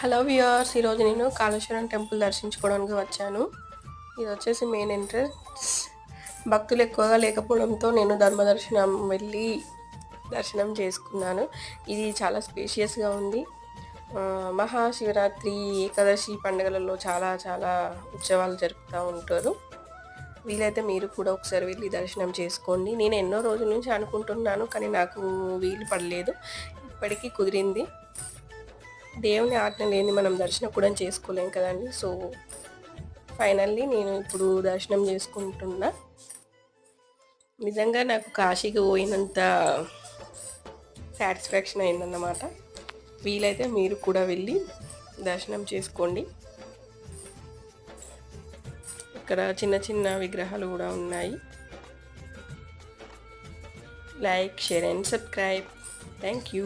Hello viewers, ఈరోజు నేను Kaleshwaram temple దర్శించుకోవడానికి వచ్చాను. ఇది వచ్చేసి మెయిన్ ఎంట్రన్స్. భక్తులు ఎక్కువగా లేకపోవడంతో నేను ధర్మదర్శనం వెళ్ళి దర్శనం చేసుకున్నాను. ఇది చాలా స్పేషియస్గా ఉంది. మహాశివరాత్రి, ఏకాదశి పండుగలలో చాలా చాలా ఉత్సవాలు జరుపుతూ ఉంటారు. వీలైతే మీరు కూడా ఒకసారి వెళ్ళి దర్శనం చేసుకోండి. నేను ఎన్నో రోజుల నుంచి అనుకుంటున్నాను, కానీ నాకు వీలు పడలేదు. ఇప్పటికీ కుదిరింది. దేవుని ఆజ్ఞ లేని మనం దర్శనం కూడా చేసుకోలేం కదండి. సో ఫైనల్లీ నేను ఇప్పుడు దర్శనం చేసుకుంటున్నా. నిజంగా నాకు కాశీకి పోయినంత సాటిస్ఫాక్షన్ అయిందన్నమాట. వీలైతే మీరు కూడా వెళ్ళి దర్శనం చేసుకోండి. ఇక్కడ చిన్న చిన్న విగ్రహాలు కూడా ఉన్నాయి. Like, share and subscribe. Thank you.